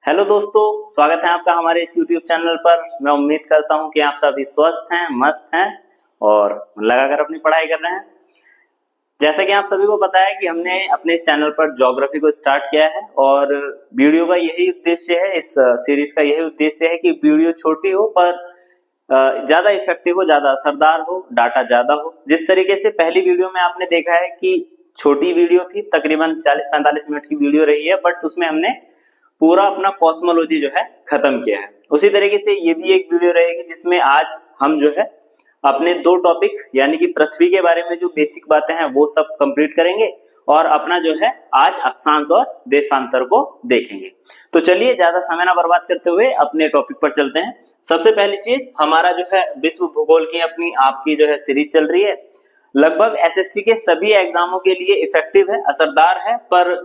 Hello दोस्तों, स्वागत है आपका हमारे इस YouTube चैनल पर। मैं उम्मीद करता हूं कि आप सभी स्वस्थ हैं, मस्त हैं और लगाकर अपनी पढ़ाई कर रहे हैं। जैसा कि आप सभी को पता है कि हमने अपने इस चैनल पर ज्योग्राफी को स्टार्ट किया है और वीडियो का यही उद्देश्य है, इस सीरीज का यही उद्देश्य है कि वीडियो छोटी हो पर ज्यादा इफेक्टिव हो, ज्यादा असरदार हो, डाटा ज्यादा हो। जिस तरीके से पहली वीडियो में आपने देखा है कि छोटी वीडियो थी, तकरीबन 40-45 मिनट की वीडियो रही है, बट उसमें हमने पूरा अपना कॉस्मोलॉजी जो है खत्म किया है। उसी तरीके से ये भी एक वीडियो रहेगी जिसमें आज हम जो है अपने दो टॉपिक यानी कि पृथ्वी के बारे में जो बेसिक बातें हैं वो सब कंप्लीट करेंगे और अपना जो है आज अक्षांश और देशांतर को देखेंगे। तो चलिए ज्यादा समय ना बर्बाद करते हुए अपने टॉपिक पर चलते हैं। सबसे पहली चीज, हमारा जो है विश्व भूगोल की अपनी आपकी जो है सीरीज चल रही है। लगभग एसएससी के सभी एग्जामों के लिए इफेक्टिव है, असरदार है, पर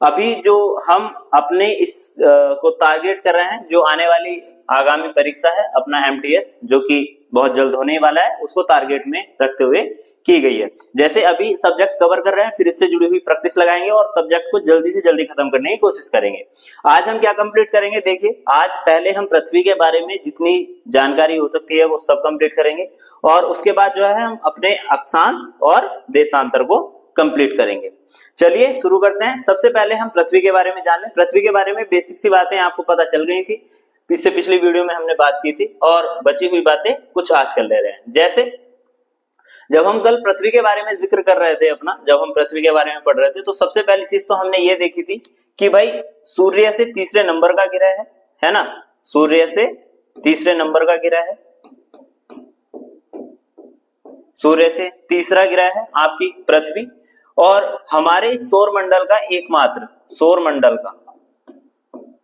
अभी जो हम अपने इस को टारगेट कर रहे हैं, जो आने वाली आगामी परीक्षा है अपना एमटीएस, जो कि बहुत जल्द होने वाला है, उसको टारगेट में रखते हुए की गई है। जैसे अभी सब्जेक्ट कवर कर रहे हैं, फिर इससे जुड़ी हुई प्रैक्टिस लगाएंगे और सब्जेक्ट को जल्दी से जल्दी खत्म करने की कोशिश करेंगे। आज हम क्या कंप्लीट करेंगे, देखिए आज पहले हम पृथ्वी के बारे में जितनी जानकारी हो सकती है वो सब कंप्लीट करेंगे और उसके बाद जो है हम अपने अक्षांश और देशांतर को कंप्लीट करेंगे। चलिए शुरू करते हैं। सबसे पहले हम पृथ्वी के बारे में जान लें। पृथ्वी के बारे में बेसिक सी बातें आपको पता चल गई थी, इससे पिछली वीडियो में हमने बात की थी और बची हुई बातें कुछ आज कर ले रहे हैं। जैसे जब हम कल पृथ्वी के बारे में जिक्र कर रहे थे जब हम पृथ्वी के बारे में पढ़ रहे थे, तो सबसे पहली चीज तो हमने ये देखी थी कि भाई सूर्य से तीसरे नंबर का ग्रह है ना। सूर्य से तीसरे नंबर का ग्रह है, सूर्य से तीसरा ग्रह है आपकी पृथ्वी। और हमारे सौर मंडल का एकमात्र, सौर मंडल का,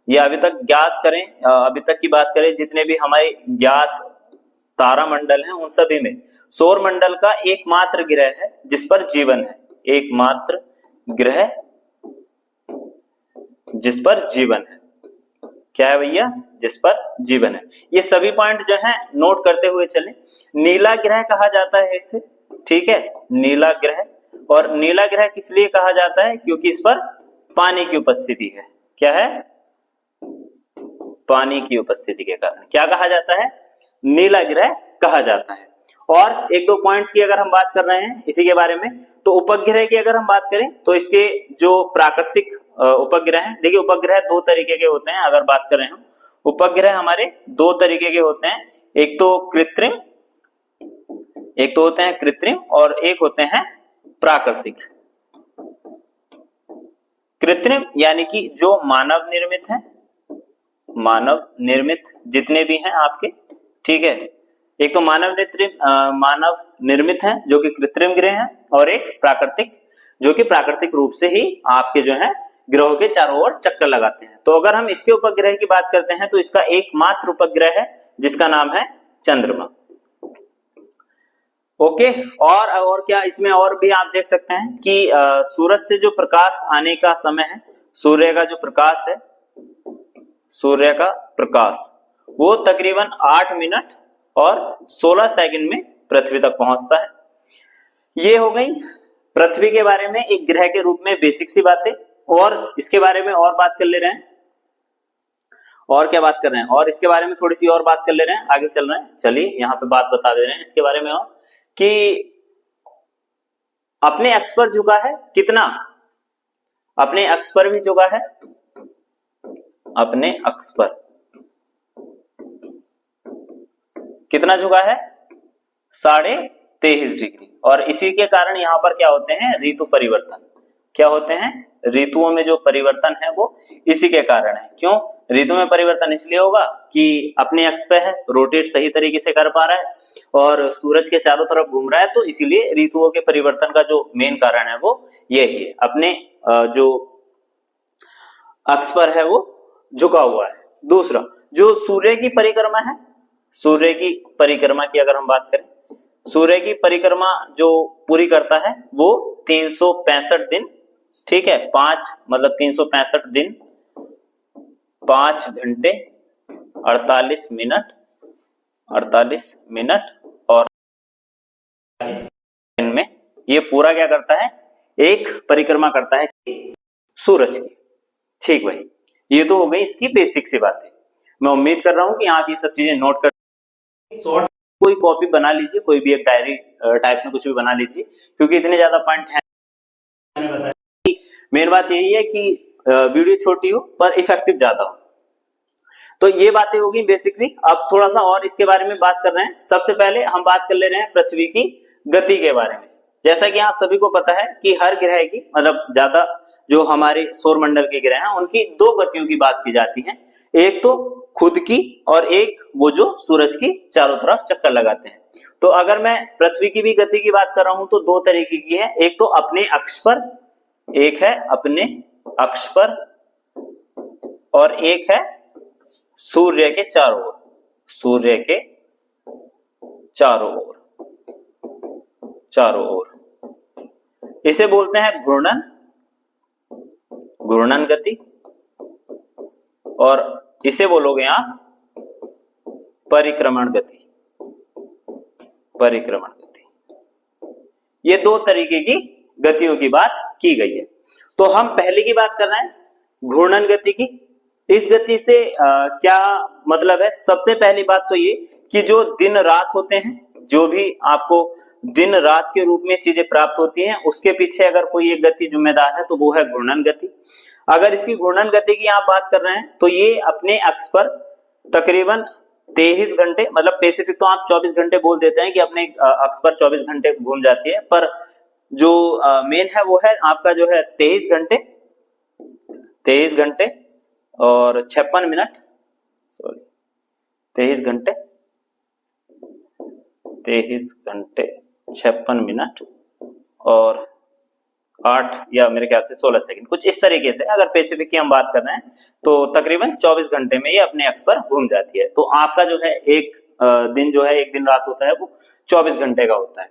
ये अभी तक ज्ञात करें, अभी तक की बात करें, जितने भी हमारे ज्ञात तारा मंडल हैं उन सभी में सौर मंडल का एकमात्र ग्रह है जिस पर जीवन है। एकमात्र ग्रह जिस पर जीवन है, क्या है भैया? जिस पर जीवन है। ये सभी पॉइंट जो है नोट करते हुए चलें। नीला ग्रह कहा जाता है इसे, ठीक है, नीला ग्रह। और नीला ग्रह किस लिए कहा जाता है? क्योंकि इस पर पानी की उपस्थिति है। क्या है? पानी की उपस्थिति के कारण क्या कहा जाता है? नीला ग्रह कहा जाता है। और एक दो पॉइंट की अगर हम बात कर रहे हैं इसी के बारे में, तो उपग्रह की अगर हम बात करें तो इसके जो प्राकृतिक उपग्रह हैं, देखिए उपग्रह दो तरीके के होते हैं। अगर बात करें हम, उपग्रह हमारे दो तरीके के होते हैं, एक तो होते हैं कृत्रिम और एक होते हैं प्राकृतिक। कृत्रिम यानी कि जो मानव निर्मित है, मानव निर्मित जितने भी हैं आपके, ठीक है, एक तो मानव निर्मित है जो कि कृत्रिम ग्रह है, और एक प्राकृतिक जो कि प्राकृतिक रूप से ही आपके जो है ग्रहों के चारों ओर चक्कर लगाते हैं। तो अगर हम इसके उपग्रह की बात करते हैं तो इसका एकमात्र उपग्रह है जिसका नाम है चंद्रमा। ओके। और क्या इसमें और भी आप देख सकते हैं कि सूरज से जो प्रकाश आने का समय है, सूर्य का जो प्रकाश है, सूर्य का प्रकाश वो तकरीबन 8 मिनट और 16 सेकंड में पृथ्वी तक पहुंचता है। ये हो गई पृथ्वी के बारे में एक ग्रह के रूप में बेसिक सी बातें। और इसके बारे में और बात कर ले रहे हैं, और क्या बात कर रहे हैं, और इसके बारे में थोड़ी सी और बात कर ले रहे हैं, आगे चल रहे हैं। चलिए यहाँ पे बात बता दे रहे हैं इसके बारे में और कि अपने अक्ष पर झुका है कितना, अपने अक्ष पर भी झुका है, अपने अक्ष पर कितना झुका है? 23.5 डिग्री। और इसी के कारण यहां पर क्या होते हैं? ऋतु परिवर्तन। क्या होते हैं? ऋतुओं में जो परिवर्तन है वो इसी के कारण है। क्यों ऋतु में परिवर्तन? इसलिए होगा कि अपने अक्ष पे है, रोटेट सही तरीके से कर पा रहा है और सूरज के चारों तरफ घूम रहा है, तो इसीलिए ऋतुओं के परिवर्तन का जो मेन कारण है वो यही है, अपने जो अक्ष पर है वो झुका हुआ है। दूसरा, जो सूर्य की परिक्रमा है, सूर्य की परिक्रमा की अगर हम बात करें, सूर्य की परिक्रमा जो पूरी करता है वो 365 दिन, ठीक है, 365 दिन, 5 घंटे 48 मिनट और इनमें ये पूरा क्या करता है? एक परिक्रमा करता है सूरज की। ठीक भाई, ये तो हो गई इसकी बेसिक सी बातें। मैं उम्मीद कर रहा हूं कि आप ये सब चीजें नोट कर शॉर्ट कोई कॉपी बना लीजिए, कोई भी एक डायरी टाइप में कुछ भी बना लीजिए, क्योंकि इतने ज्यादा पॉइंट है। मेन बात यही है कि वीडियो छोटी हो पर इफेक्टिव ज्यादा हो। तो ये बातें होगी बेसिकली। अब थोड़ा सा और इसके बारे में बात कर रहे हैं। सबसे पहले हम बात कर ले रहे हैं पृथ्वी की गति के बारे में। जैसा कि आप सभी को पता है कि हर ग्रह की मतलब ज्यादा जो हमारे सौर मंडल के ग्रह हैं उनकी दो गतियों की बात की जाती है, एक तो खुद की और एक वो जो सूरज की चारों तरफ चक्कर लगाते हैं। तो अगर मैं पृथ्वी की भी गति की बात कर रहा हूं तो दो तरीके की है, एक तो अपने अक्ष पर, एक है अपने अक्ष पर और एक है सूर्य के चारों ओर, सूर्य के चारों ओर, चारों ओर। इसे बोलते हैं घूर्णन, घूर्णन गति, और इसे बोलोगे आप परिक्रमण गति, परिक्रमण गति। ये दो तरीके की गतियों की बात की गई है। तो हम पहले की बात कर रहे हैं घूर्णन गति की। इस गति से क्या मतलब है? सबसे पहली बात तो ये कि जो दिन रात होते हैं, जो भी आपको दिन रात के रूप में चीजें प्राप्त होती हैं, उसके पीछे अगर कोई एक गति जिम्मेदार है तो वो है घूर्णन गति। अगर इसकी घूर्णन गति की आप बात कर रहे हैं तो ये अपने अक्ष पर तकरीबन 23 घंटे, मतलब पैसिफिक तो आप 24 घंटे बोल देते हैं कि अपने अक्ष पर 24 घंटे घूम जाती है, पर जो मेन है वो है आपका जो है 23 घंटे, 23 घंटे और 56 मिनट, सॉरी 23 घंटे 56 मिनट और 8 या मेरे ख्याल से 16 सेकंड, कुछ इस तरीके से। अगर पैसिफिक की हम बात कर रहे हैं तो तकरीबन 24 घंटे में ये अपने अक्ष पर घूम जाती है। तो आपका जो है एक दिन जो है, एक दिन रात होता है वो 24 घंटे का होता है।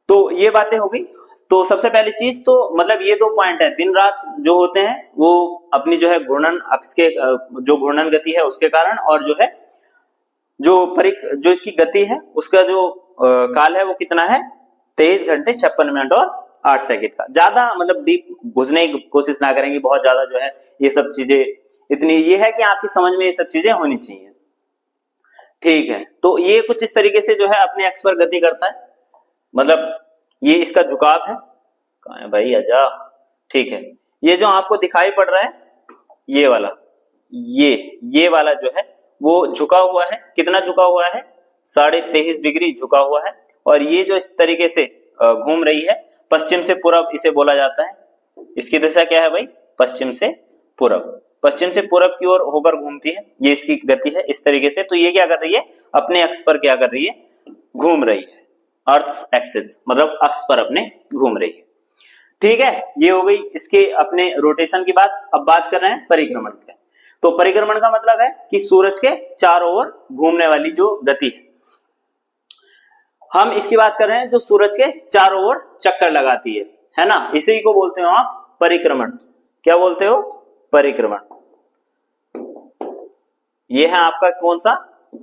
तो ये बातें हो गई। तो सबसे पहली चीज तो मतलब ये दो पॉइंट है, दिन रात जो होते हैं वो अपनी जो है घूर्णन अक्ष के जो घूर्णन गति है उसके कारण, और जो है जो इसकी गति है उसका जो काल है वो कितना है, 23 घंटे 56 मिनट और 8 सेकंड का। ज्यादा मतलब डीप घुसने की कोशिश ना करेंगे, बहुत ज्यादा जो है ये सब चीजें इतनी, ये है कि आपकी समझ में ये सब चीजें होनी चाहिए, ठीक है। तो ये कुछ इस तरीके से जो है अपने अक्ष पर गति करता है, मतलब ये इसका झुकाव है। कहां है भाई, आजा, ठीक है। ये जो आपको दिखाई पड़ रहा है ये वाला, ये वाला जो है वो झुका हुआ है। कितना झुका हुआ है? 23.5 डिग्री झुका हुआ है। और ये जो इस तरीके से घूम रही है, पश्चिम से पूरब इसे बोला जाता है। इसकी दिशा क्या है भाई? पश्चिम से पूरब, पश्चिम से पूरब की ओर होकर घूमती है, ये इसकी गति है इस तरीके से। तो ये क्या कर रही है? अपने अक्ष पर क्या कर रही है? घूम रही है, अर्थ एक्सिस, मतलब अक्ष पर अपने घूम रही है, ठीक है। ये हो गई इसके अपने रोटेशन की बात। अब बात कर रहे हैं परिक्रमण की। तो परिक्रमण का मतलब है कि सूरज के चारों ओर घूमने वाली जो गति है, हम इसकी बात कर रहे हैं जो सूरज के चारों ओर चक्कर लगाती है ना, इसी को बोलते हो आप परिक्रमण। क्या बोलते हो? परिक्रमण। ये है आपका कौन सा?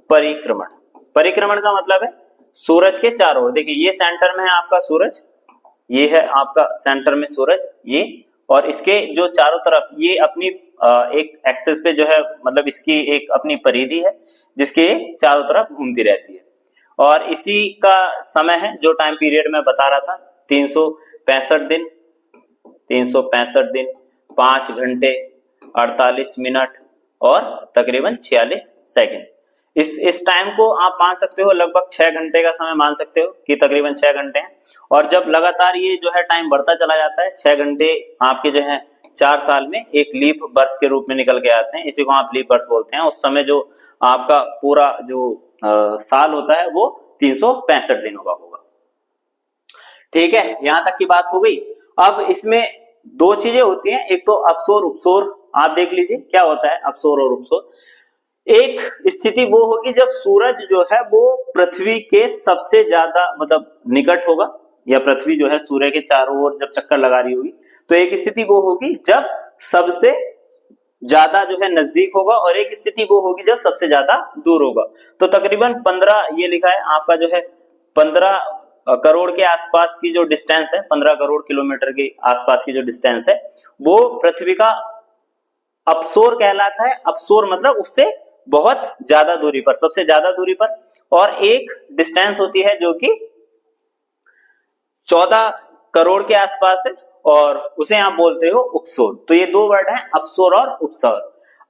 परिक्रमण। परिक्रमण का मतलब है सूरज के चारों ओर। देखिए ये सेंटर में है आपका सूरज, ये है आपका सेंटर में सूरज, ये, और इसके जो चारों तरफ ये अपनी एक एक्सिस पे जो है, मतलब इसकी एक अपनी परिधि है जिसके चारों तरफ घूमती रहती है। और इसी का समय है जो टाइम पीरियड में बता रहा था, 365 दिन, 365 दिन 5 घंटे 48 मिनट और तकरीबन 46 सेकंड। इस टाइम को आप मान सकते हो लगभग 6 घंटे का समय मान सकते हो कि तकरीबन 6 घंटे हैं। और जब लगातार ये जो है टाइम बढ़ता चला जाता है, 6 घंटे आपके जो है 4 साल में एक लीप वर्ष के रूप में निकल के आते हैं, इसी को आप लीप वर्ष बोलते हैं। उस समय जो आपका पूरा जो साल होता है वो 365 दिनों का होगा, ठीक है। यहां तक की बात हो गई। अब इसमें दो चीजें होती हैं, एक तो अपसोर उपसोर। आप देख लीजिए क्या होता है अपसोर और उपसोर। एक स्थिति वो होगी जब सूरज जो है वो पृथ्वी के सबसे ज्यादा मतलब निकट होगा, या पृथ्वी जो है सूर्य के चारों ओर जब चक्कर लगा रही होगी। तो एक स्थिति वो होगी जब सबसे ज्यादा जो है नजदीक होगा, और एक स्थिति वो होगी जब सबसे ज्यादा दूर होगा। तो तकरीबन 15, ये लिखा है आपका जो है 15 करोड़ के आसपास की जो डिस्टेंस है, 15 करोड़ किलोमीटर के आसपास की जो डिस्टेंस है, वो पृथ्वी का अपसोर कहलाता है। अपसोर मतलब उससे बहुत ज्यादा दूरी पर, सबसे ज्यादा दूरी पर। और एक डिस्टेंस होती है जो कि 14 करोड़ के आसपास है, और उसे आप बोलते हो उपसोर। तो ये दो वर्ड हैं, अपसोर और उपसोर।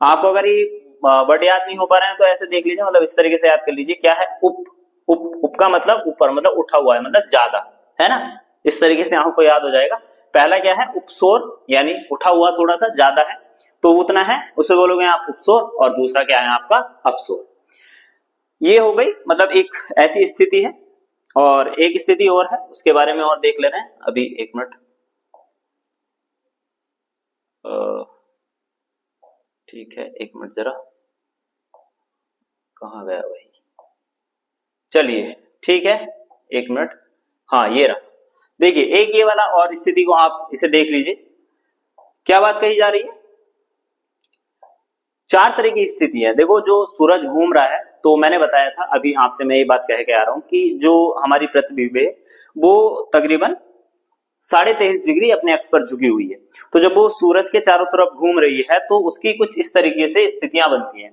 आपको अगर ये वर्ड याद नहीं हो पा रहे हैं तो ऐसे देख लीजिए, मतलब इस तरीके से याद कर लीजिए। क्या है? उप उप का मतलब ऊपर, मतलब उठा हुआ है, मतलब ज्यादा, है ना। इस तरीके से आपको याद हो जाएगा। पहला क्या है? उपसोर, यानी उठा हुआ थोड़ा सा ज्यादा है, तो उतना है, उसे बोलोगे आप उपसोर। और दूसरा क्या है आपका? अपसोर। ये हो गई, मतलब एक ऐसी स्थिति है। और एक स्थिति और है, उसके बारे में और देख ले रहे हैं अभी। एक मिनट, ठीक है, एक मिनट जरा, कहाँ गया भाई? चलिए ठीक है, एक मिनट। हाँ, ये रहा। देखिए, एक ये वाला और स्थिति को आप इसे देख लीजिए। क्या बात कही जा रही है? 4 तरह की स्थिति है। देखो, जो सूरज घूम रहा है, तो मैंने बताया था अभी आपसे, मैं ये बात कह के आ रहा हूं कि जो हमारी पृथ्वी पे वो तकरीबन 23.5 डिग्री अपने अक्ष पर झुकी हुई है। तो जब वो सूरज के चारों तरफ घूम रही है तो उसकी कुछ इस तरीके से स्थितियां बनती हैं।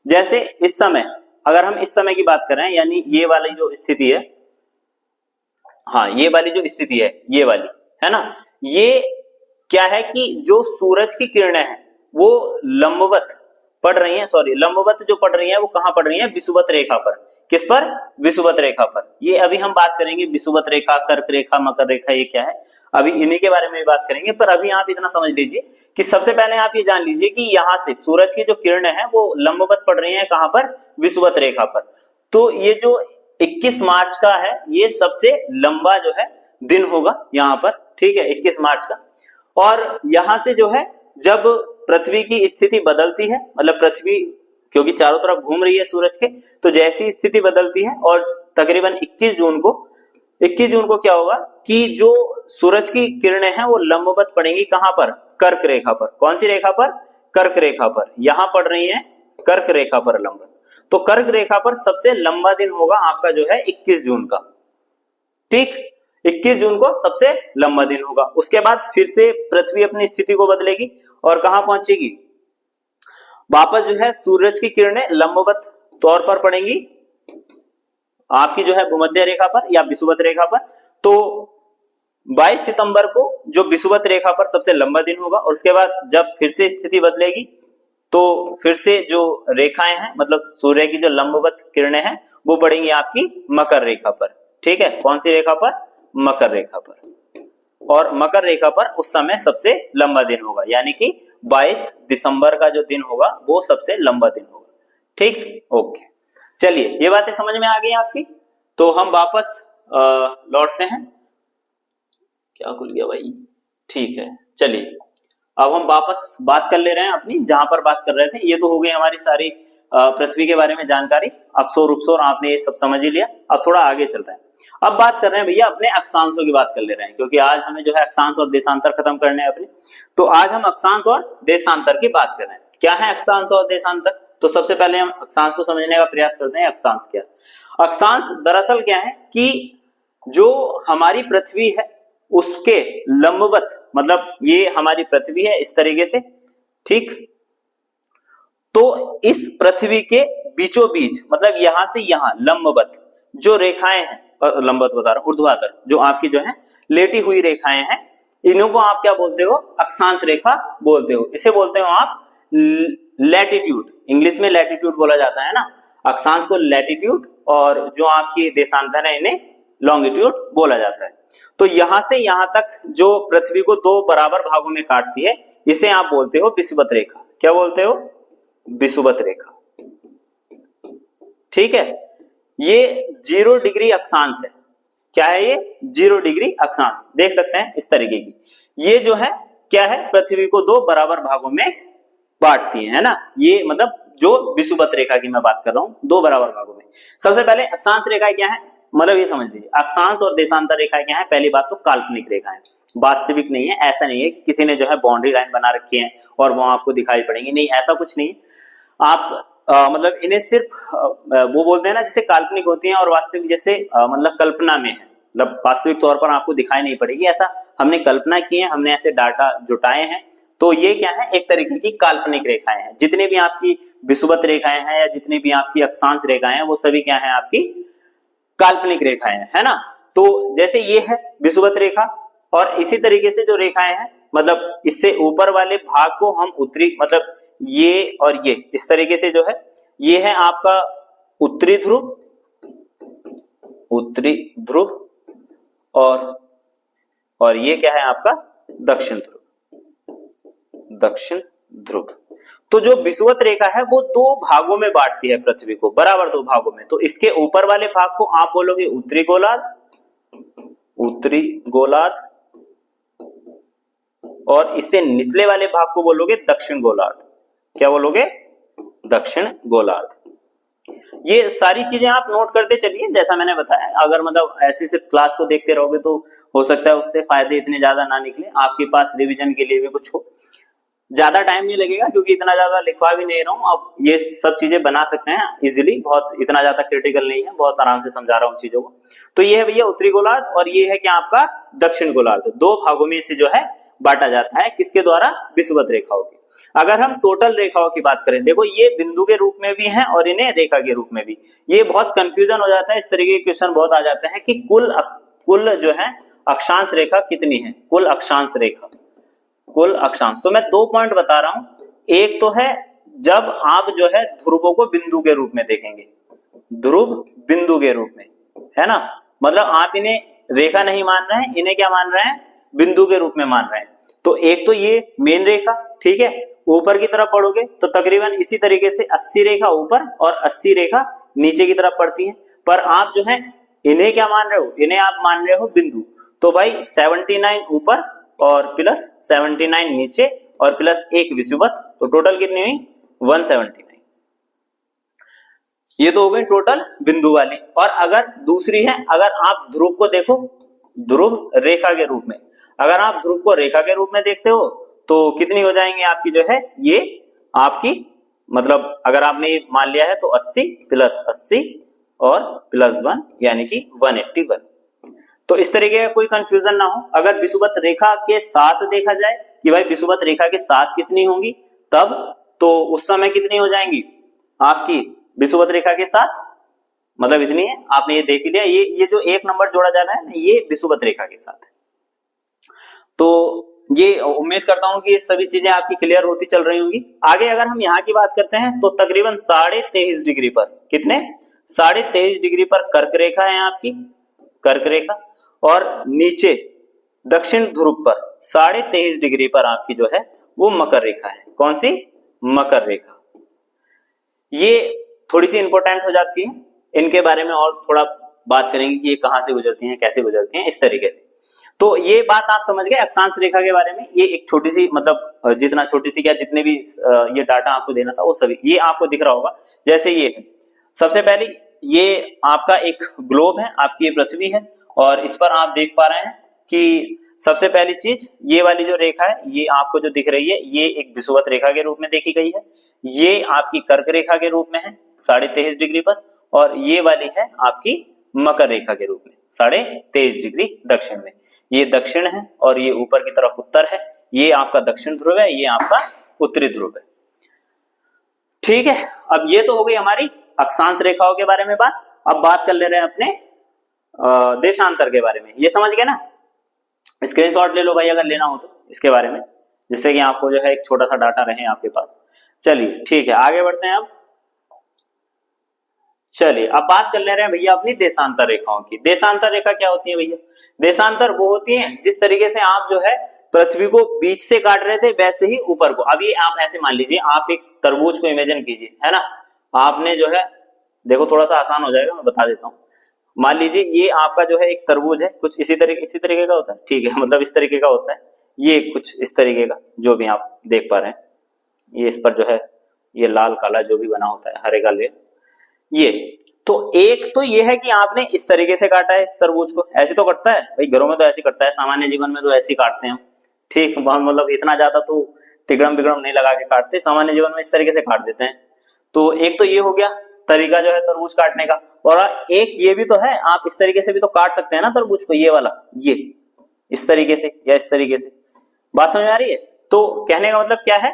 जैसे इस समय, अगर हम इस समय की बात करें, यानी ये वाली जो स्थिति है, हाँ, ये वाली जो स्थिति है, ये वाली, है ना, ये क्या है कि जो सूरज की किरणें हैं वो लंबवत पड़ रही हैं, सॉरी, लंबवत जो पड़ रही हैं वो कहां पड़ रही हैं? विषुवत रेखा पर। किस पर? विषुवत रेखा पर। ये अभी हम बात करेंगे, विषुवत रेखा, कर्क रेखा, मकर रेखा, ये क्या है, अभी इन्हीं के बारे में बात करेंगे। पर अभी आप इतना समझ लीजिए कि सबसे पहले आप ये जान लीजिए कि यहां से सूरज की जो किरणें हैं वो लंबवत पड़ रही हैं, कहां पर? विषुवत रेखा पर। तो ये जो 21 मार्च का है, ये सबसे लंबा जो है दिन होगा यहाँ पर, ठीक है, 21 मार्च का। और यहां से जो है, जब पृथ्वी की स्थिति बदलती है, मतलब पृथ्वी क्योंकि चारों तरफ घूम रही है सूरज के, तो जैसी स्थिति बदलती है, और तकरीबन 21 जून को क्या होगा कि जो सूरज की किरणें हैं वो लंबवत पड़ेंगी, कहां पर? कर्क रेखा पर। कौन सी रेखा पर? कर्क रेखा पर। यहां पड़ रही है कर्क रेखा पर लंबवत। तो कर्क रेखा पर सबसे लंबा दिन होगा आपका जो है 21 जून का, ठीक। 21 जून को सबसे लंबा दिन होगा। उसके बाद फिर से पृथ्वी अपनी स्थिति को बदलेगी और कहां पहुंचेगी? वापस जो है सूरज की किरणें लंबवत तौर पर पड़ेंगी आपकी जो है भूमध्य रेखा पर या विषुवत रेखा पर। तो 22 सितंबर को जो विषुवत रेखा पर सबसे लंबा दिन होगा, और उसके बाद जब फिर से स्थिति बदलेगी तो फिर से जो रेखाएं हैं, मतलब सूर्य की जो लंबवत किरणें हैं, वो पड़ेंगी आपकी मकर रेखा पर, ठीक है। कौन सी रेखा पर? मकर रेखा पर। और मकर रेखा पर उस समय सबसे लंबा दिन होगा, यानी कि 22 दिसंबर का जो दिन होगा वो सबसे लंबा दिन होगा, ठीक। ओके, चलिए, ये बातें समझ में आ गई आपकी। तो हम वापस लौटते हैं। क्या खुल गया भाई? ठीक है, चलिए, अब हम वापस बात कर ले रहे हैं अपनी, जहां पर बात कर रहे थे। ये तो हो गई हमारी सारी पृथ्वी के बारे में जानकारी, अक्षोर उपसोर आपने ये सब समझ ही लिया। अब थोड़ा आगे चल रहे हैं। अब बात कर रहे हैं भैया अपने अक्षांशों की बात कर ले रहे हैं, क्योंकि आज हमें जो है अक्षांश और देशांतर खत्म करने हैं अपने। तो आज हम अक्षांश और देशांतर की बात कर रहे हैं। क्या है अक्षांश और देशांतर? तो सबसे पहले हम अक्षांश को समझने का प्रयास करते हैं। अक्षांश क्या? अक्षांश दरअसल क्या है कि जो हमारी पृथ्वी है उसके लंबवत, मतलब ये हमारी पृथ्वी है इस तरीके से, ठीक। तो इस पृथ्वी के बीचों बीच, मतलब यहां से यहां लंबवत जो रेखाएं हैं, लंबवत बता रहा हूं, ऊर्ध्वाधर जो आपकी जो है लेटी हुई रेखाएं हैं, इन्हों को आप क्या बोलते हो? अक्षांश रेखा बोलते हो। इसे बोलते हो आप लैटिट्यूड, इंग्लिश में लैटिट्यूड बोला जाता है ना। अक्षांश को लैटिट्यूड, और जो आपकी देशांतर है इन्हें लॉन्गिट्यूड बोला जाता है। तो यहां से यहां तक जो पृथ्वी को 2 बराबर भागों में काटती है, इसे आप बोलते हो विषुवत रेखा। क्या बोलते हो? विषुवत रेखा, ठीक है। ये 0 डिग्री अक्षांश है। क्या है ये? 0 डिग्री अक्षांश, देख सकते हैं इस तरीके की। ये जो है क्या है? पृथ्वी को 2 बराबर भागों में बांटती है ना। ये मतलब जो विषुवत रेखा की मैं बात कर रहा हूं, 2 बराबर भागों में। सबसे पहले अक्षांश रेखा क्या है, मतलब ये समझ लीजिए, अक्षांश और देशांतर रेखा क्या है? पहली बात तो काल्पनिक रेखा है, वास्तविक नहीं है। ऐसा नहीं है कि किसी ने जो है बाउंड्री लाइन बना रखी है और वो आपको दिखाई पड़ेंगी, नहीं, ऐसा कुछ नहीं है। आप मतलब इन्हें सिर्फ वो बोलते हैं ना, जैसे काल्पनिक होती हैं और वास्तविक जैसे मतलब कल्पना में है, मतलब वास्तविक तौर पर आपको दिखाई नहीं पड़ेगी, ऐसा हमने कल्पना की है, हमने ऐसे डाटा जुटाए हैं, तो ये क्या है, एक तरीके की काल्पनिक रेखाएं हैं। जितने भी आपकी विषुवत रेखाएं हैं या जितनी भी आपकी अक्षांश रेखाएं हैं वो सभी क्या है, आपकी काल्पनिक रेखाएं हैं, है ना। तो जैसे ये है विषुवत रेखा, और इसी तरीके से जो रेखाएं हैं मतलब इससे ऊपर वाले भाग को हम उत्तरी, मतलब ये और ये इस तरीके से जो है, ये है आपका उत्तरी ध्रुव, उत्तरी ध्रुव, और ये क्या है आपका दक्षिण ध्रुव, दक्षिण ध्रुव। तो जो विषुवत रेखा है वो दो भागों में बांटती है पृथ्वी को, बराबर दो भागों में। तो इसके ऊपर वाले भाग को आप बोलोगे उत्तरी गोलार्ध, उत्तरी गोलार्ध, और इससे निचले वाले भाग को बोलोगे दक्षिण गोलार्ध। क्या बोलोगे, दक्षिण गोलार्ध। ये सारी चीजें आप नोट करते चलिए, जैसा मैंने बताया। अगर मतलब ऐसे सिर्फ क्लास को देखते रहोगे तो हो सकता है उससे फायदे इतने ज्यादा ना निकले, आपके पास रिवीजन के लिए भी कुछ हो। ज्यादा टाइम नहीं लगेगा क्योंकि इतना ज्यादा लिखवा भी नहीं रहा हूं, आप ये सब चीजें बना सकते हैं इजीली, बहुत इतना ज्यादा क्रिटिकल नहीं है, बहुत आराम से समझा रहा हूं चीजों को। तो ये है भैया उत्तरी गोलार्ध, और ये है क्या आपका दक्षिण गोलार्ध। दो भागों में इसे जो है बांटा जाता है, किसके द्वारा, विषुवत रेखाओं की। अगर हम टोटल रेखाओं की बात करें, देखो ये बिंदु के रूप में भी हैं और इन्हें रेखा के रूप में भी। ये बहुत कंफ्यूजन हो जाता है, इस तरीके के क्वेश्चन बहुत आ जाते हैं कि कुल जो है अक्षांश रेखा कितनी है, कुल अक्षांश रेखा, कुल अक्षांश। तो मैं 2 पॉइंट बता रहा हूं। एक तो है जब आप जो है ध्रुवों को बिंदु के रूप में देखेंगे, ध्रुव बिंदु के रूप में, है ना, मतलब आप इन्हें रेखा नहीं मान रहे हैं, इन्हें क्या मान रहे हैं, बिंदु के रूप में मान रहे हैं। तो एक तो ये मेन रेखा, ठीक है, ऊपर की तरफ पढ़ोगे तो तकरीबन इसी तरीके से 80 रेखा ऊपर और 80 रेखा नीचे की तरफ पड़ती है। पर आप जो है इन्हें क्या मान रहे हो, इन्हें आप मान रहे हो बिंदु। तो भाई 79 ऊपर और प्लस 79 नीचे और प्लस 1 विषुवत, तो टोटल कितनी हुई 179। ये तो हो गई टोटल बिंदु वाली। और अगर दूसरी है, अगर आप ध्रुव को देखो, ध्रुव रेखा के रूप में, अगर आप ध्रुव को रेखा के रूप में देखते हो तो कितनी हो जाएंगे आपकी जो है, ये आपकी मतलब अगर आपने मान लिया है तो 80 प्लस 80 और प्लस 1 यानी कि 181। तो इस तरीके का कोई कंफ्यूजन ना हो। अगर विषुवत रेखा के साथ देखा जाए कि भाई विषुवत रेखा के साथ कितनी होंगी, तब तो उस समय कितनी हो जाएंगी आपकी विषुवत रेखा के साथ, मतलब इतनी है, आपने ये देख लिया। ये जो 1 नंबर जोड़ा जा रहा है ना, ये विषुवत रेखा के साथ है। तो ये उम्मीद करता हूं कि ये सभी चीजें आपकी क्लियर होती चल रही होंगी। आगे अगर हम यहाँ की बात करते हैं तो तकरीबन 23.5 डिग्री पर, कितने 23.5 डिग्री पर कर्क रेखा है आपकी, कर्क रेखा, और नीचे दक्षिण ध्रुव पर 23.5 डिग्री पर आपकी जो है वो मकर रेखा है। कौन सी, मकर रेखा। ये थोड़ी सी इंपॉर्टेंट हो जाती है, इनके बारे में और थोड़ा बात करेंगे कि ये कहां से गुजरती हैं, कैसे गुजरती हैं, इस तरीके से। तो ये बात आप समझ गए अक्षांश रेखा के बारे में। ये एक छोटी सी, मतलब जितना छोटी सी क्या, जितने भी ये डाटा आपको देना था वो सभी ये आपको दिख रहा होगा। जैसे ये है, सबसे पहले ये आपका एक ग्लोब है, आपकी ये पृथ्वी है, और इस पर आप देख पा रहे हैं कि सबसे पहली चीज ये वाली जो रेखा है, ये आपको जो दिख रही है, ये एक विषुवत रेखा के रूप में देखी गई है। ये आपकी कर्क रेखा के रूप में है 23.5 डिग्री पर, और ये वाली है आपकी मकर रेखा के रूप में 23.5 डिग्री दक्षिण में। ये दक्षिण है और ये ऊपर की तरफ उत्तर है। ये आपका दक्षिण ध्रुव है, ये आपका उत्तरी ध्रुव है। ठीक है, अब ये तो हो गई हमारी अक्षांश रेखाओं के बारे में बात। अब बात कर ले रहे हैं अपने देशांतर के बारे में। ये समझ गए ना, स्क्रीनशॉट ले लो भाई अगर लेना हो तो इसके बारे में, जिससे कि आपको जो है एक छोटा सा डाटा रहे आपके पास। चलिए ठीक है, आगे बढ़ते हैं। अब चलिए अब बात कर ले रहे हैं भैया अपनी देशांतर रेखाओं की। देशांतर रेखा क्या होती है भैया? देशांतर वो होती है जिस तरीके से आप जो है पृथ्वी को बीच से काट रहे थे वैसे ही ऊपर को। अब ये आप ऐसे मान लीजिए, आप एक तरबूज को इमेजिन कीजिए, है ना, आपने जो है, देखो थोड़ा सा आसान हो जाएगा, मैं बता देता हूँ। मान लीजिए ये आपका जो है एक तरबूज है, कुछ इसी तरीके का होता है, ठीक है, मतलब इस तरीके का होता है। ये कुछ इस तरीके का जो भी आप देख पा रहे हैं, ये इस पर जो है ये लाल काला जो भी बना होता है, हरे का लेयर, ये तो एक तो ये है कि आपने इस तरीके से काटा है इस तरबूज को। ऐसे तो कटता है भाई, घरों में तो ऐसे कटता है, सामान्य जीवन में तो ऐसे ही काटते हैं, ठीक, मतलब इतना ज्यादा तो तिगड़म बिगड़म नहीं लगा के काटते, सामान्य जीवन में इस तरीके से काट देते हैं। तो एक तो ये हो गया तरीका जो है तरबूज काटने का, और एक ये भी तो है, आप इस तरीके से भी तो काट सकते हैं ना तरबूज को, ये वाला, ये इस तरीके से या इस तरीके से। बात समझ आ रही है? तो कहने का मतलब क्या है,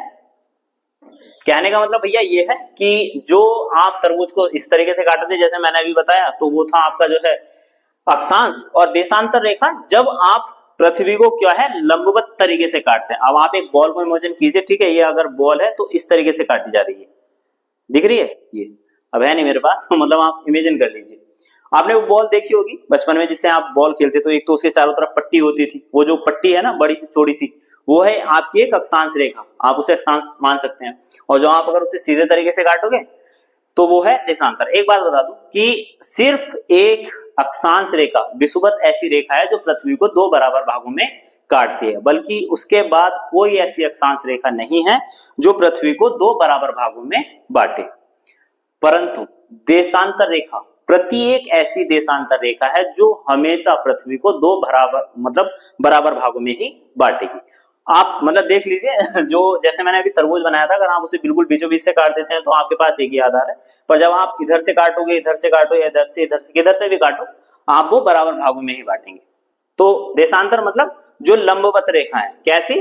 कहने का मतलब भैया ये है कि जो आप तरबूज को इस तरीके से काटे थे जैसे मैंने अभी बताया, तो वो था आपका जो है अक्षांश और देशांतर रेखा जब आप पृथ्वी को क्या है लंबवत तरीके से काटते हैं। अब आप एक बॉल को इमेजिन कीजिए, ठीक है, ये अगर बॉल है तो इस तरीके से काटी जा रही है, दिख रही है ये, अब है नहीं मेरे पास तो मतलब आप इमेजिन कर लीजिए। आपने वो बॉल देखी होगी बचपन में जिससे आप बॉल खेलते, तो एक तो उसके चारों तरफ पट्टी होती थी, वो जो पट्टी है ना बड़ी सी चौड़ी सी, वो है आपकी एक अक्षांश रेखा, आप उसे अक्षांश मान सकते हैं। और जो आप अगर उसे सीधे तरीके से काटोगे तो वो है देशांतर। एक बात बता दूं कि सिर्फ एक अक्षांश रेखा विषुवत ऐसी रेखा है जो पृथ्वी को दो बराबर भागों में काटती है, बल्कि उसके बाद कोई ऐसी अक्षांश रेखा नहीं है जो पृथ्वी को दो बराबर भागों में बांटे। परंतु देशांतर रेखा प्रत्येक ऐसी देशांतर रेखा है जो हमेशा पृथ्वी को दो बराबर भागों में ही बांटेगी। आप मतलब देख लीजिए, जो जैसे मैंने अभी तरबूज बनाया था, अगर आप उसे बिल्कुल बीचों बीच से काट देते हैं तो आपके पास एक ही आधार है, पर जब आप इधर से काटोगे, इधर से काटो या इधर से भी काटो, आप वो बराबर भागों में ही बांटेंगे। तो देशांतर मतलब जो लंबवत रेखा है, कैसी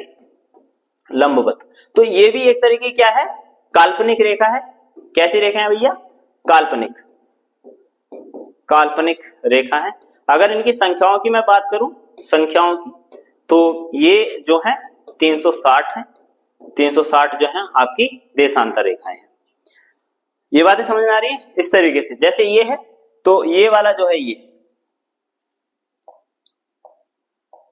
लंबवत, तो ये भी एक तरीके क्या है काल्पनिक रेखा है। कैसी रेखा है भैया, काल्पनिक रेखा है। अगर इनकी संख्याओं की मैं बात करूं, संख्याओं की, तो ये जो है 360 है, 360 जो है आपकी देशांतर रेखाएं हैं। ये बातें समझ में आ रही है इस तरीके से, जैसे ये है तो ये वाला जो है ये,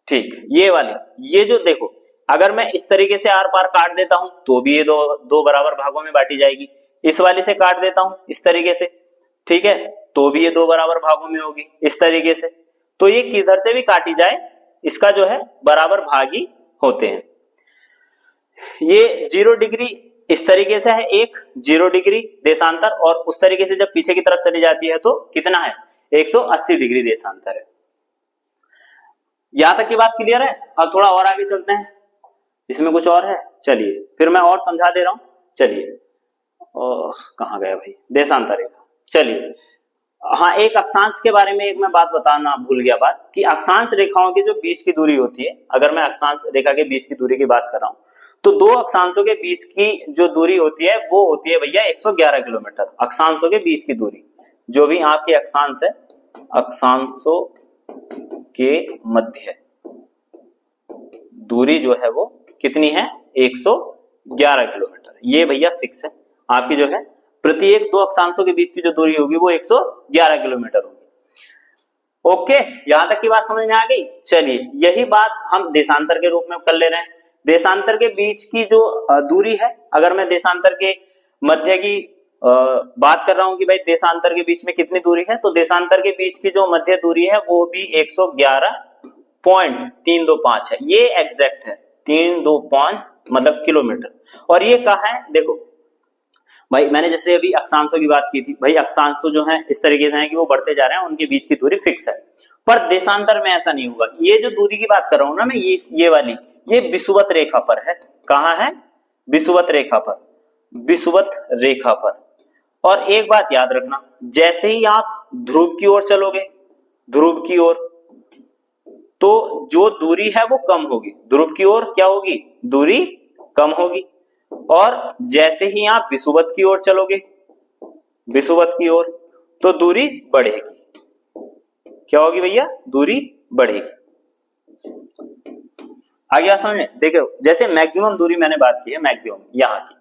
ठीक, ये वाली, ये जो देखो, अगर मैं इस तरीके से आर पार काट देता हूं तो भी ये दो बराबर भागों में बांटी जाएगी। इस वाले से काट देता हूं इस तरीके से, ठीक है, तो भी ये दो बराबर भागों में होगी इस तरीके से। तो ये किधर से भी काटी जाए इसका जो है बराबर भाग ही होते हैं। ये 0 डिग्री इस तरीके से है, एक 0 डिग्री देशांतर, और उस तरीके से जब पीछे की तरफ चली जाती है तो कितना है 180 डिग्री देशांतर है। यहां तक की बात क्लियर है। अब थोड़ा और आगे चलते हैं, इसमें कुछ और है, चलिए फिर मैं और समझा दे रहा हूं। चलिए कहां गया भाई देशांतर रेखा। चलिए हाँ, एक अक्षांश के बारे में एक मैं बात बताना भूल गया, बात कि अक्षांश रेखाओं की जो बीच की दूरी होती है, अगर मैं अक्षांश रेखा के बीच की दूरी की बात कर रहा हूं तो दो अक्षांशों के बीच की जो दूरी होती है वो होती है भैया 111 किलोमीटर। अक्षांशों के बीच की दूरी, जो भी आपके अक्षांश है, अक्षांशों के मध्य दूरी जो है वो कितनी है 111 किलोमीटर। ये भैया फिक्स है आपकी, जो है प्रत्येक दो अक्षांशों के बीच की जो दूरी होगी वो 111 किलोमीटर होगी। ओके, यहां तक की बात समझ में आ गई। चलिए यही बात हम देशांतर के रूप में कर ले रहे हैं। देशांतर के बीच की जो दूरी है, अगर मैं देशांतर के मध्य की बात कर रहा हूं कि भाई देशांतर के बीच में कितनी दूरी है, तो देशांतर के बीच की जो मध्य दूरी है वो भी 111.325 है। ये एग्जैक्ट है 325 मतलब किलोमीटर। और ये कहाँ है देखो भाई, मैंने जैसे अभी अक्षांशों की बात की थी, भाई अक्षांश तो जो है इस तरीके से है कि वो बढ़ते जा रहे हैं, उनके बीच की दूरी फिक्स है, पर देशांतर में ऐसा नहीं होगा। ये जो दूरी की बात कर रहा हूं ना मैं, ये वाली, ये विषुवत रेखा पर है। कहां है, विषुवत रेखा पर, विषुवत रेखा पर। और एक बात याद रखना, जैसे ही आप ध्रुव की ओर चलोगे, ध्रुव की ओर, तो जो दूरी है वो कम होगी, ध्रुव की ओर क्या होगी, दूरी कम होगी। और जैसे ही आप विषुवत की ओर चलोगे, विषुवत की ओर, तो दूरी बढ़ेगी। क्या होगी भैया, दूरी बढ़ेगी। आगे समझ में, देखो जैसे मैक्सिमम दूरी मैंने बात की है, मैक्सिमम यहाँ की,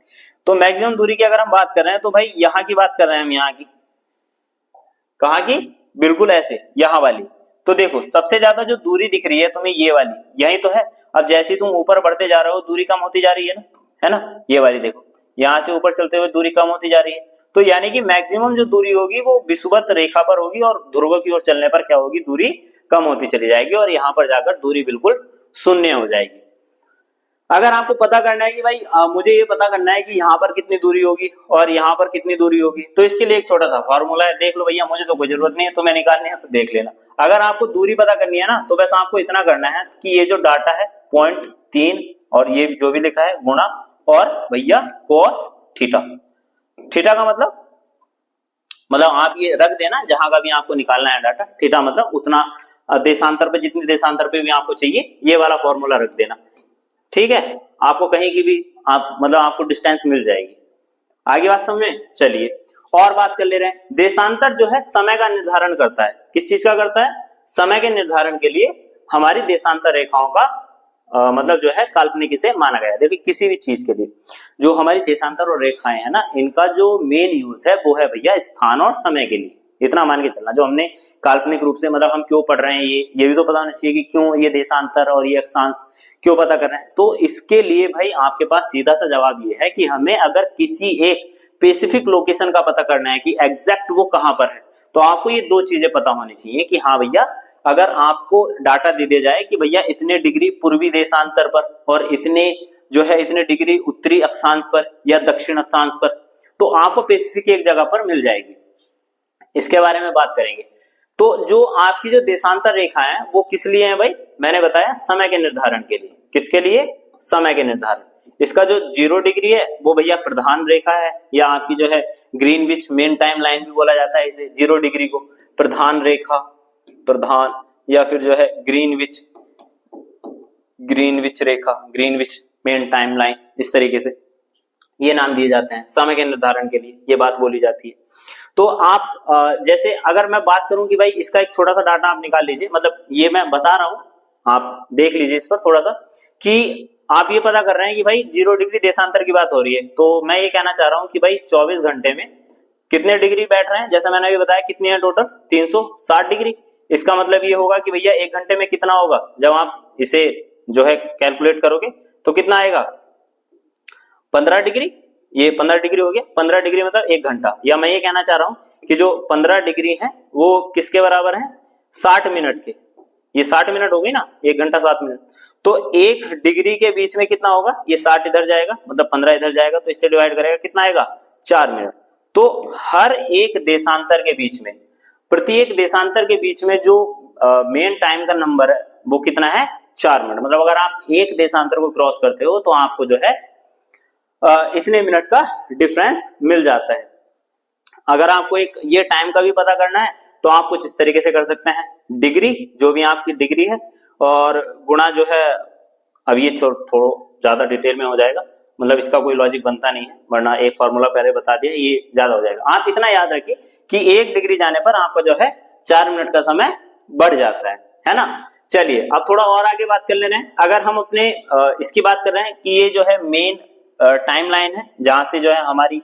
तो मैक्सिमम दूरी की अगर हम बात कर रहे हैं तो भाई यहाँ की बात कर रहे हैं हम, यहाँ की, कहाँ की, बिल्कुल ऐसे यहाँ वाली। तो देखो सबसे ज्यादा जो दूरी दिख रही है तुम्हें ये वाली, यही तो है। अब जैसे तुम ऊपर बढ़ते जा रहे हो दूरी कम होती जा रही है ना, ये वाली देखो, यहां से ऊपर चलते हुए दूरी कम होती जा रही है। तो यानी कि मैक्सिमम जो दूरी होगी वो विषुवत रेखा पर होगी, और ध्रुव की ओर चलने पर क्या होगी, दूरी कम होती चली जाएगी, और यहाँ पर जाकर दूरी बिल्कुल शून्य हो जाएगी। अगर आपको पता करना है कि भाई मुझे ये पता करना है कि यहाँ पर कितनी दूरी होगी और यहाँ पर कितनी दूरी होगी, तो इसके लिए एक छोटा सा फॉर्मूला है, देख लो भैया, मुझे तो कोई जरूरत नहीं है, तुम्हें निकालनी है तो देख लेना। अगर आपको दूरी पता करनी है ना, तो बस आपको इतना करना है कि ये जो डाटा है 0.3 और ये जो भी लिखा है गुणा, और भैया cos थीटा, थीटा का मतलब आप ये रख देना जहां का भी आपको निकालना है डाटा, थीटा मतलब उतना देशांतर पे, जितनी देशांतर पे भी आपको चाहिए, ये वाला फॉर्मूला रख देना। ठीक है, आपको कहीं की भी आप मतलब आपको डिस्टेंस मिल जाएगी। आगे बात समझ में, चलिए और बात कर ले रहे हैं। देशांतर जो है समय का निर्धारण करता है। किस चीज का करता है? समय के निर्धारण के लिए हमारी देशांतर रेखाओं का मतलब जो है काल्पनिक इसे माना गया है। देखिए किसी भी चीज के लिए जो हमारी देशांतर और रेखाएं है ना, इनका जो मेन यूज है वो है भैया स्थान और समय के लिए। इतना मान के चलना, जो हमने काल्पनिक रूप से मतलब हम क्यों पढ़ रहे हैं ये भी तो पता होना चाहिए कि क्यों ये देशांतर और ये अक्षांश क्यों पता कर रहे हैं। तो इसके लिए भाई आपके पास सीधा सा जवाब ये है कि हमें अगर किसी एक स्पेसिफिक लोकेशन का पता करना है कि एग्जैक्ट वो कहां पर है, तो आपको ये दो चीजें पता होनी चाहिए कि हाँ भैया, अगर आपको डाटा दे दिया जाए कि भैया इतने डिग्री पूर्वी देशांतर पर और इतने जो है इतने डिग्री उत्तरी अक्षांश पर या दक्षिण अक्षांश पर, तो आपको स्पेसिफिक एक जगह पर मिल जाएगी। इसके बारे में बात करेंगे। तो जो आपकी जो देशांतर रेखा है वो किस लिए है भाई? मैंने बताया समय के निर्धारण के लिए। किसके लिए? समय के निर्धारण। इसका जो 0 डिग्री है वो भैया प्रधान रेखा है, या आपकी जो है ग्रीनविच मेन टाइम लाइन भी बोला जाता है इसे। 0 डिग्री को प्रधान रेखा, प्रधान, या फिर जो है ग्रीनविच रेखा, ग्रीनविच मेन टाइम लाइन, इस तरीके से ये नाम दिए जाते हैं समय के निर्धारण के लिए। ये बात बोली जाती है। तो आप जैसे अगर मैं बात करूं कि भाई इसका एक छोटा सा डाटा आप निकाल लीजिए, मतलब ये मैं बता रहा हूं, आप देख लीजिए इस पर थोड़ा सा, कि आप ये पता कर रहे हैं कि भाई 0 डिग्री देशांतर की बात हो रही है। तो मैं ये कहना चाह रहा हूं कि भाई 24 घंटे में कितने डिग्री बैठ रहे हैं, जैसा मैंने अभी बताया कितनी है टोटल, 360 डिग्री। इसका मतलब ये होगा कि भैया 1 घंटे में कितना होगा, जब आप इसे जो है कैलकुलेट करोगे तो कितना आएगा, 15 डिग्री। ये 15 डिग्री हो गया। 15 डिग्री मतलब 1 घंटा, या मैं ये कहना चाह रहा हूं कि जो 15 डिग्री है वो किसके बराबर है, 60 मिनट के। ये 60 मिनट हो गई ना, 1 घंटा 7 मिनट। तो 1 डिग्री के बीच में कितना होगा, ये 60 इधर जाएगा मतलब 15 इधर जाएगा, तो इससे डिवाइड करेगा कितना आएगा, 4 मिनट। तो हर एक देशांतर के बीच में, प्रत्येक देशांतर के बीच में जो मेन टाइम का नंबर है वो कितना है, 4 मिनट। मतलब अगर आप एक देशांतर को क्रॉस करते हो तो आपको जो है इतने मिनट का डिफरेंस मिल जाता है। अगर आपको एक ये टाइम का भी पता करना है तो आप कुछ इस तरीके से कर सकते हैं, डिग्री, जो भी आपकी डिग्री है, और गुणा जो है, अब ये थोड़ा ज्यादा डिटेल में हो जाएगा, मतलब इसका कोई लॉजिक बनता नहीं है, वरना एक फॉर्मूला पहले बता दिया, ये ज्यादा हो जाएगा। आप इतना याद रखिए कि 1 डिग्री जाने पर आपका जो है 4 मिनट का समय बढ़ जाता है ना। चलिए अब थोड़ा और आगे बात कर ले रहे हैं। अगर हम अपने इसकी बात कर रहे हैं कि ये जो है मेन टाइम लाइन है, जहां से जो है हमारी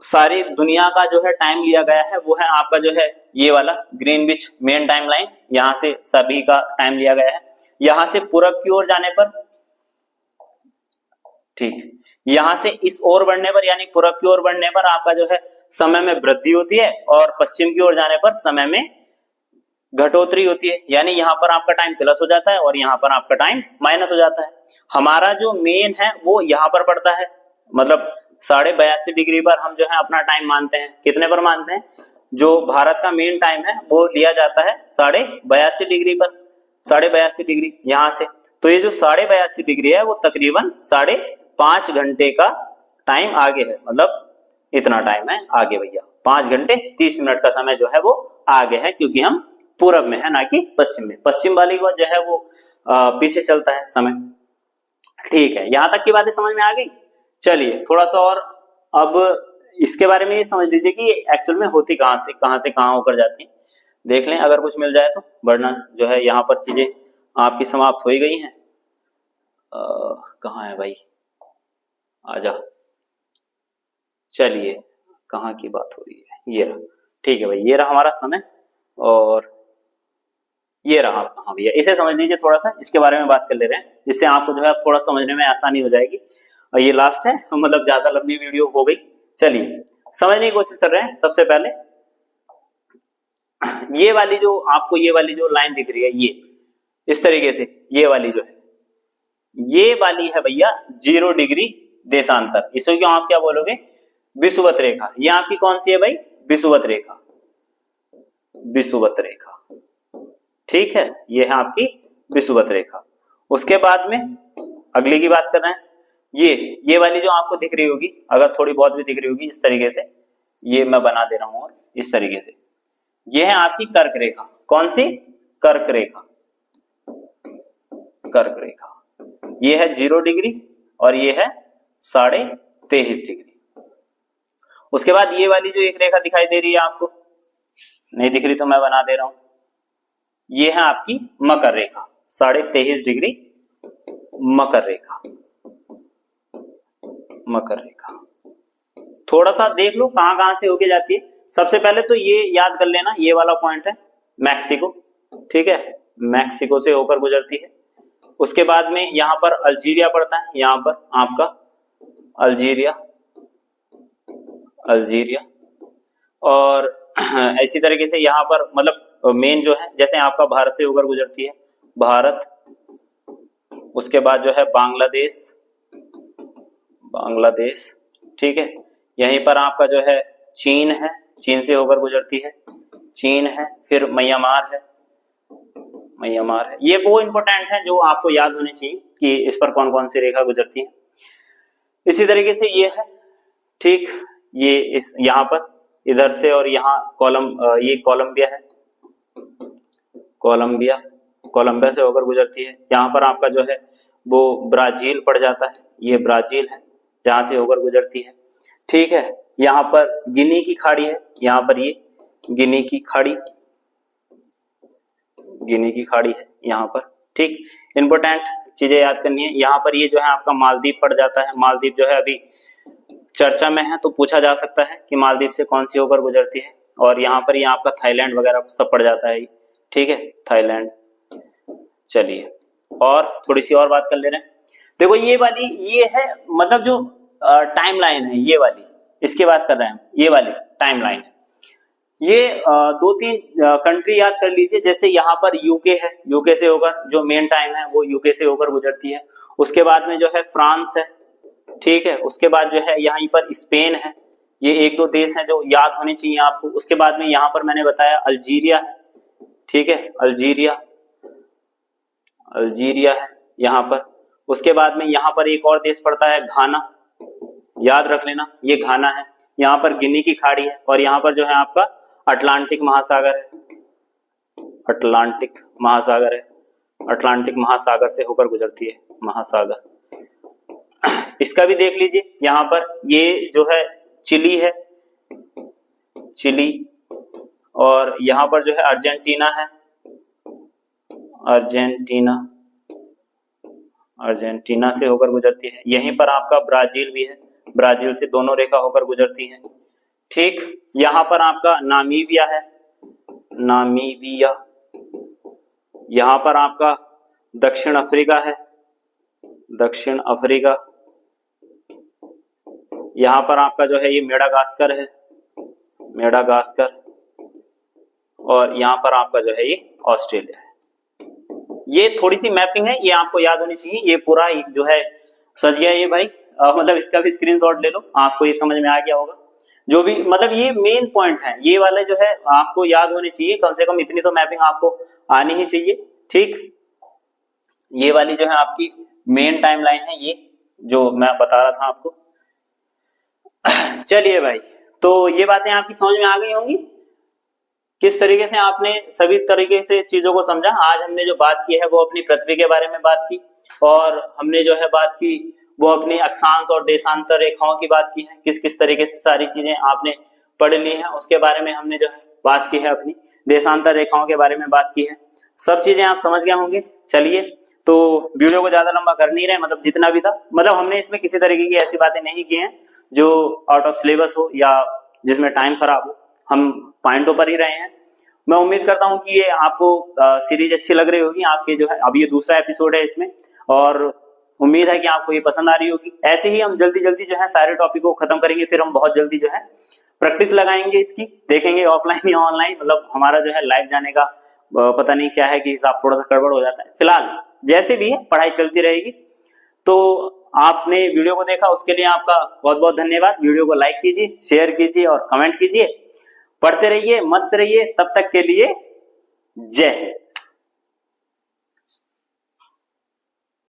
सारी दुनिया का जो है टाइम लिया गया है, वो है आपका जो है ये वाला ग्रीनविच मेन टाइम लाइन। यहां से सभी का टाइम लिया गया है। यहां से पूरब की ओर जाने पर, ठीक, यहां से इस ओर बढ़ने पर यानी पूरब की ओर बढ़ने पर आपका जो है समय में वृद्धि होती है, और पश्चिम की ओर जाने पर समय में घटोतरी होती है, यानी यहाँ पर आपका टाइम प्लस हो जाता है और यहाँ पर आपका टाइम माइनस हो जाता है। हमारा जो मेन है वो यहाँ पर पड़ता है, मतलब 82.5 डिग्री पर हम जो है अपना टाइम मानते हैं। कितने पर मानते हैं? जो भारत का मेन टाइम है वो लिया जाता है 82.5 डिग्री पर, 82.5 डिग्री यहाँ से। तो ये जो 82.5 डिग्री है वो तकरीबन 5.5 घंटे का टाइम आगे है, मतलब इतना टाइम है आगे भैया, 5 घंटे 30 मिनट का समय जो है वो आगे है, क्योंकि हम पूरब में है ना कि पश्चिम में। पश्चिम वाली को जो है वो पीछे चलता है समय। ठीक है, यहां तक की बातें समझ में आ गई। चलिए थोड़ा सा और अब इसके बारे में ये समझ लीजिए कि एक्चुअल में होती कहां से कहां होकर जाती है। देख लें अगर कुछ मिल जाए तो, वरना जो है यहाँ पर चीजें आपकी समाप्त हो ही गई हैं। कहाँ है भाई, आजा। चलिए कहाँ की बात हो रही है, ये रहा। ठीक है भाई, ये रहा हमारा समय, और ये रहा। हाँ भैया, इसे समझ लीजिए थोड़ा सा, इसके बारे में बात कर ले रहे हैं, जिससे आपको जो है थोड़ा समझने में आसानी हो जाएगी। और ये लास्ट है, मतलब ज्यादा लंबी वीडियो हो गई। चलिए समझने की कोशिश कर रहे हैं। सबसे पहले ये वाली जो आपको ये वाली जो लाइन दिख रही है, ये इस तरीके से, ये वाली जो है, ये वाली है भैया 0 डिग्री देशांतर। इसे क्यों आप क्या बोलोगे, विषुवत रेखा। ये आपकी कौन सी है भाई, विषुवत रेखा, विषुवत रेखा। ठीक है, ये है आपकी विषुवत रेखा। उसके बाद में अगली की बात कर रहे हैं, ये वाली जो आपको दिख रही होगी, अगर थोड़ी बहुत भी दिख रही होगी, इस तरीके से ये मैं बना दे रहा हूं, और इस तरीके से ये है आपकी कर्क रेखा। कौन सी, कर्क रेखा, कर्क रेखा। ये है 0 डिग्री और ये है 23.5 डिग्री। उसके बाद ये वाली जो एक रेखा दिखाई दे रही है आपको, नहीं दिख रही तो मैं बना दे रहा हूं, ये है आपकी मकर रेखा, 23.5 डिग्री मकर रेखा। मकर रेखा थोड़ा सा देख लो कहां कहां से होके जाती है। सबसे पहले तो ये याद कर लेना, ये वाला पॉइंट है मैक्सिको, ठीक है, मैक्सिको से होकर गुजरती है। उसके बाद में यहां पर अल्जीरिया पड़ता है, यहां पर आपका अल्जीरिया, अल्जीरिया। और इसी तरीके से यहां पर मतलब मेन जो है, जैसे आपका भारत से होकर गुजरती है भारत, उसके बाद जो है बांग्लादेश, बांग्लादेश, ठीक है। यहीं पर आपका जो है चीन है, चीन से होकर गुजरती है, चीन है। फिर म्यांमार है, म्यांमार है। ये वो इंपॉर्टेंट है जो आपको याद होने चाहिए कि इस पर कौन कौन सी रेखा गुजरती है। इसी तरीके से ये है, ठीक, ये इस यहाँ पर इधर से, और यहाँ ये कोलंबिया है, कोलंबिया, कोलंबिया से होकर गुजरती है। यहाँ पर आपका जो है वो ब्राजील पड़ जाता है, ये ब्राजील है जहां से होकर गुजरती है, ठीक है। यहाँ पर गिनी की खाड़ी है, यहाँ पर ये गिनी की खाड़ी, गिनी की खाड़ी है यहाँ पर, ठीक। इंपॉर्टेंट चीजें याद करनी है। यहाँ पर ये जो है आपका मालदीव पड़ जाता है, मालदीव जो है अभी चर्चा में है, तो पूछा जा सकता है कि मालदीव से कौन सी होकर गुजरती है। और यहाँ पर ये आपका थाईलैंड वगैरह सब पड़ जाता है, ठीक है, थाईलैंड। चलिए और थोड़ी सी और बात कर ले रहे हैं। देखो ये वाली, ये है मतलब जो टाइमलाइन है, ये वाली, इसकी बात कर रहे हैं, ये वाली टाइमलाइन है। ये 2-3 कंट्री याद कर लीजिए। जैसे यहाँ पर यूके है, यूके से होकर जो मेन टाइम है वो यूके से होकर गुजरती है। उसके बाद में जो है फ्रांस है, ठीक है। उसके बाद जो है यहाँ पर स्पेन है। ये 1-2 देश हैं जो याद होने चाहिए आपको। उसके बाद में यहाँ पर मैंने बताया अल्जीरिया है, ठीक है, अल्जीरिया, अल्जीरिया है यहाँ पर। उसके बाद में यहाँ पर एक और देश पड़ता है घाना, याद रख लेना, ये घाना है। यहाँ पर गिनी की खाड़ी है और यहाँ पर जो है आपका अटलांटिक महासागर है, अटलांटिक महासागर है, अटलांटिक महासागर से होकर गुजरती है, महासागर। इसका भी देख लीजिए। यहाँ पर ये जो है चिली है, चिली। और यहाँ पर जो है अर्जेंटीना है, अर्जेंटीना, अर्जेंटीना से होकर गुजरती है। यहीं पर आपका ब्राजील भी है, ब्राजील से दोनों रेखा होकर गुजरती है, ठीक। यहाँ पर आपका नामीबिया है, नामीबिया। यहाँ पर आपका दक्षिण अफ्रीका है, दक्षिण अफ्रीका। यहाँ पर आपका जो है ये मेडागास्कर है, मेडागास्कर। और यहाँ पर आपका जो है ये ऑस्ट्रेलिया है। ये थोड़ी सी मैपिंग है, ये आपको याद होनी चाहिए। ये पूरा जो है सज गया ये भाई, मतलब इसका भी स्क्रीनशॉट ले लो, आपको ये समझ में आ गया होगा। जो भी मतलब ये मेन पॉइंट है, ये वाले जो है आपको याद होने चाहिए, कम से कम इतनी तो मैपिंग आपको आनी ही चाहिए, ठीक। ये वाली जो है आपकी मेन टाइमलाइन है, ये जो मैं बता रहा था आपको। चलिए भाई, तो ये बातें आपकी समझ में आ गई होंगी, किस तरीके से आपने सभी तरीके से चीजों को समझा। आज हमने जो बात की है वो अपनी पृथ्वी के बारे में बात की, और हमने जो है बात की वो अपनी अक्षांश और देशांतर रेखाओं की बात की है, किस किस तरीके से सारी चीजें आपने पढ़ ली हैं, उसके बारे में हमने जो है बात की है, अपनी देशांतर रेखाओं के बारे में बात की है। सब चीजें आप समझ गए होंगे। चलिए, तो वीडियो को ज्यादा लंबा कर नहीं रहे, मतलब जितना भी था, मतलब हमने इसमें किसी तरीके की ऐसी बातें नहीं की हैं जो आउट ऑफ सिलेबस हो या जिसमें टाइम खराब हो। हम पॉइंटों पर ही रहे हैं। मैं उम्मीद करता हूं कि ये आपको सीरीज अच्छी लग रही होगी। आपके जो है अभी ये दूसरा एपिसोड है इसमें, और उम्मीद है कि आपको ये पसंद आ रही होगी। ऐसे ही हम जल्दी जल्दी जो है सारे टॉपिक को खत्म करेंगे, फिर हम बहुत जल्दी जो है प्रैक्टिस लगाएंगे इसकी, देखेंगे ऑफलाइन या ऑनलाइन। मतलब हमारा जो है लाइव जाने का पता नहीं क्या है कि हिसाब थोड़ा सा गड़बड़ हो जाता है। फिलहाल जैसे भी है पढ़ाई चलती रहेगी। तो आपने वीडियो को देखा उसके लिए आपका बहुत बहुत धन्यवाद। वीडियो को लाइक कीजिए, शेयर कीजिए और कमेंट कीजिए। पढ़ते रहिए, मस्त रहिए। तब तक के लिए जय हिंद।